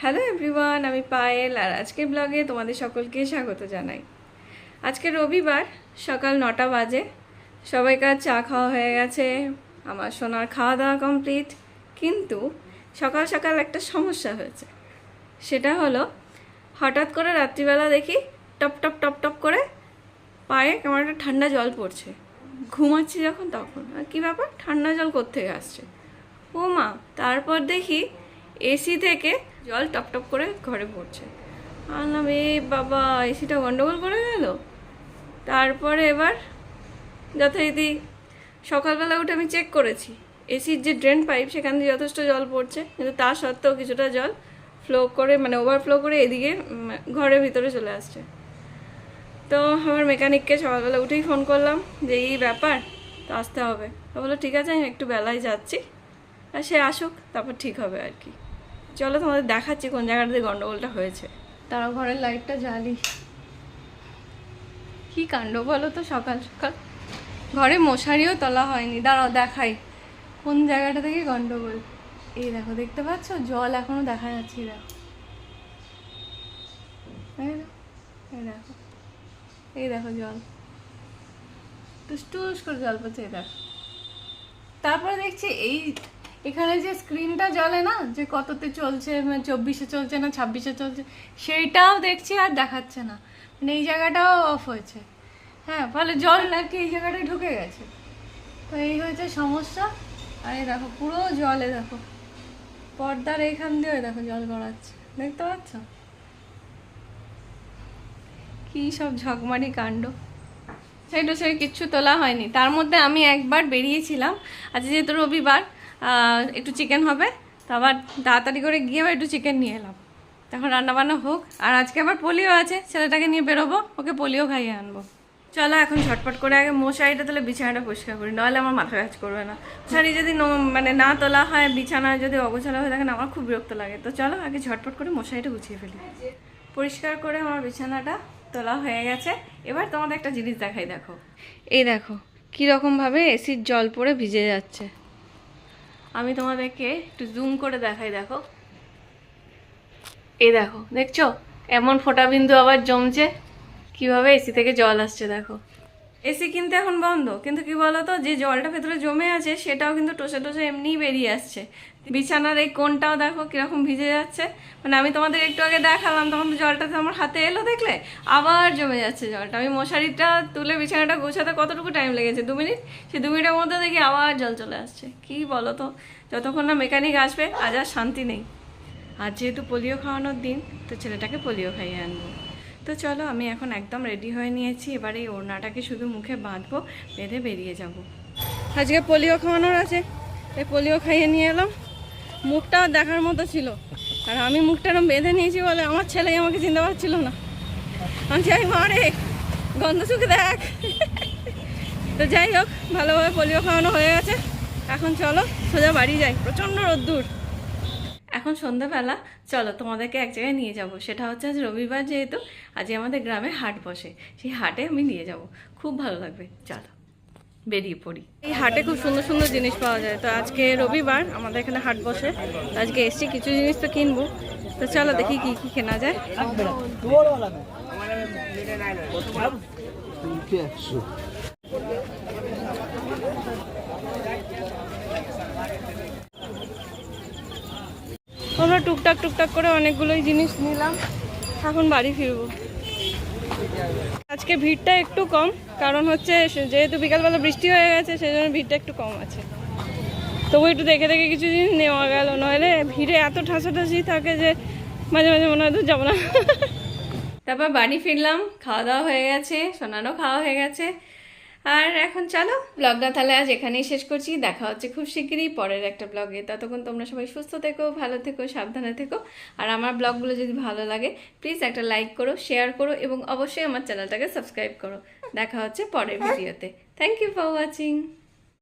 Hello everyone, আমি পায়েল আর আজকের ব্লগে তোমাদের সকলকে স্বাগত জানাই। আজকে রবিবার, সকাল 9টা বাজে। সবাইকার চা খাওয়া হয়ে গেছে, আমার সোনার খাওয়া দাওয়া কমপ্লিট। কিন্তু সকাল সকাল একটা সমস্যা হয়েছে। সেটা হলো, হঠাৎ করে রাত্রিবেলা দেখি টপ টপ টপ টপ করে পায়ে কেমন একটা ঠান্ডা জল পড়ছে। ঘুমাচ্ছি যখন তখন, আর কী ব্যাপার, ঠান্ডা জল কোত্থেকে আসছে? ও মা! তারপর দেখি এসি থেকে জল টপ টপ করে ঘরে পড়ছে। আনলাম, এ বাবা, এসিটা গন্ডগোল করে গেল। তারপরে এবার যথারীতি সকালবেলা উঠে আমি চেক করেছি এসির যে ড্রেন পাইপ, সেখান দিয়ে যথেষ্ট জল পড়ছে, কিন্তু তা সত্ত্বেও কিছুটা জল ফ্লো করে, মানে ওভারফ্লো করে এদিকে ঘরের ভিতরে চলে আসছে। তো আমার মেকানিককে সকালবেলা উঠেই ফোন করলাম যে এই ব্যাপার, তো আসতে হবে। তো বললো ঠিক আছে, আমি একটু বেলায় যাচ্ছি, আর সে আসুক, তারপর ঠিক হবে আর কি। চলো তোমাদের দেখাচ্ছি কোন জায়গাটাতে গন্ডগোলটা হয়েছে। তারা ঘরের লাইটটা জ্বালি। কি কাণ্ড বলো তো, সকাল সকাল ঘরে মশারিও তোলা হয়নি। দাঁড়াও দেখাই কোন জায়গাটা থেকে গন্ডগোল। এই দেখো, দেখতে পাচ্ছ জল এখনো দেখা যাচ্ছে। দেখো, এই দেখো, এই দেখো জল টুস টুস করে জল পড়ছে। এই দেখো, তারপরে দেখছি এই এখানে যে স্ক্রিনটা জ্বলে না, যে কততে চলছে, মানে 24-এ চলছে না 26-এ চলছে, সেইটাও দেখছি আর দেখাচ্ছে না। মানে এই জায়গাটাও অফ হয়েছে। হ্যাঁ, ফলে জল নাকি এই জায়গাটায় ঢুকে গেছে। তো এই হয়েছে সমস্যা। আর এই দেখো পুরো জলে, দেখো পর্দার এইখান দিয়ে দেখো জল গড়াচ্ছে, দেখতে পাচ্ছ? কি সব ঝকমারি কাণ্ড। সেইটা সেই কিচ্ছু তোলা হয়নি। তার মধ্যে আমি একবার বেরিয়েছিলাম, আজকে যেহেতু রবিবার, একটু চিকেন হবে, তো আবার তাড়াতাড়ি করে গিয়ে আবার একটু চিকেন নিয়ে এলাম। তখন রান্নাবান্না হোক। আর আজকে আবার পোলিও আছে, ছেলেটাকে নিয়ে বেরোবো, ওকে পোলিও খাইয়ে আনবো। চলো এখন ঝটপট করে আগে মশারিটা তাহলে বিছানাটা পরিষ্কার করি, নাহলে আমার মাথা কাজ করবে না। মশারি যদি মানে না তোলা হয়, বিছানা যদি অগোছালো হয়ে থাকে না, আমার খুব বিরক্ত লাগে। তো চলো আগে ঝটপট করে মশারিটা গুছিয়ে ফেলি। পরিষ্কার করে আমার বিছানাটা তোলা হয়ে গেছে। এবার তোমাদের একটা জিনিস দেখাই, দেখো এই দেখো কীরকমভাবে এসির জল পড়ে ভিজে যাচ্ছে। আমি তোমাদেরকে একটু জুম করে দেখাই, দেখো এই দেখো, দেখছো এমন ফোঁটা বিন্দু আবার জমছে, কিভাবে এসি থেকে জল আসছে। দেখো, এসি কিন্তু এখন বন্ধ, কিন্তু কি বলতো, যে জলটা ভেতরে জমে আছে সেটাও কিন্তু টসে টসে এমনিই বেরিয়ে আসছে। বিছানার এই কোণটাও দেখো কিরকম ভিজে যাচ্ছে। মানে আমি তোমাদের একটু আগে দেখালাম, তখন তো জলটা তো আমার হাতে এলো, দেখলে আবার জমে যাচ্ছে জলটা। আমি মশারিটা তুলে বিছানাটা গোছাতে কতটুকু টাইম লেগেছে, 2 মিনিট। সেই 2 মিনিটের মধ্যে দেখি আবার জল চলে আসছে। কি বলো তো, যতক্ষণ না মেকানিক আসবে আজ আর শান্তি নেই। আর যেহেতু পোলিও খাওয়ানোর দিন, তো ছেলেটাকে পোলিও খাইয়ে আনবো। তো চলো, আমি এখন একদম রেডি হয়ে নিয়েছি। এবার এই ওড়নাটাকে শুধু মুখে বাঁধবো, বেঁধে বেরিয়ে যাব। আজকে পোলিও খাওয়ানোর আছে, এই পোলিও খাইয়ে নিয়ে এলাম। মুখটাও দেখার মতো ছিল, আর আমি মুখটা বেঁধে নিয়েছি বলে আমার ছেলেই আমাকে চিনতে পারছিল না। আমি চাই, মারে গন্ধ শুকে দেখ। তো যাই হোক, ভালোভাবে পোলিও খাওয়ানো হয়ে গেছে। এখন চলো সোজা বাড়ি যাই, প্রচণ্ড রোদ্দুর। এখন সন্ধ্যাবেলা, চলো তোমাদেরকে এক জায়গায় নিয়ে যাব। সেটা হচ্ছে আজ রবিবার, যেহেতু আজ আমাদের গ্রামে হাট বসে, সেই হাটে আমি নিয়ে যাব। খুব ভালো লাগবে, চলো বেরিয়ে পড়ি। এই হাটে খুব সুন্দর সুন্দর জিনিস পাওয়া যায়। তো আজকে রবিবার, আমাদের এখানে হাট বসে, আজকে এসছি, কিছু জিনিস তো কিনবো। তো চলো দেখি কি কি কেনা যায়। আমরা টুকটাক টুকটাক করে অনেকগুলোই জিনিস নিলাম, এখন বাড়ি ফিরবো। আজকে ভিড়টা একটু কম, কারণ হচ্ছে যেহেতু বিকালবেলা বৃষ্টি হয়ে গেছে, সেই জন্য ভিড়টা একটু কম আছে। তবু একটু দেখে দেখে কিছু জিনিস নেওয়া গেল, নইলে ভিড়ে এত ঠাসাঠাসি থাকে যে মাঝে মাঝে মনে হয় তো যাবো না। তারপর বাড়ি ফিরলাম, খাওয়া দাওয়া হয়ে গেছে, সোনারও খাওয়া হয়ে গেছে। আর এখন চলো ব্লগটা তাহলে আজ এখানেই শেষ করছি। দেখা হচ্ছে খুব শিগগিরই পরের একটা ব্লগে। ততক্ষণ তোমরা সবাই সুস্থ থেকো, ভালো থেকো, সাবধানে থেকো। আর আমার ব্লগগুলো যদি ভালো লাগে, প্লিজ একটা লাইক করো, শেয়ার করো, এবং অবশ্যই আমার চ্যানেলটাকে সাবস্ক্রাইব করো। দেখা হচ্ছে পরের ভিডিওতে। Thank you for watching.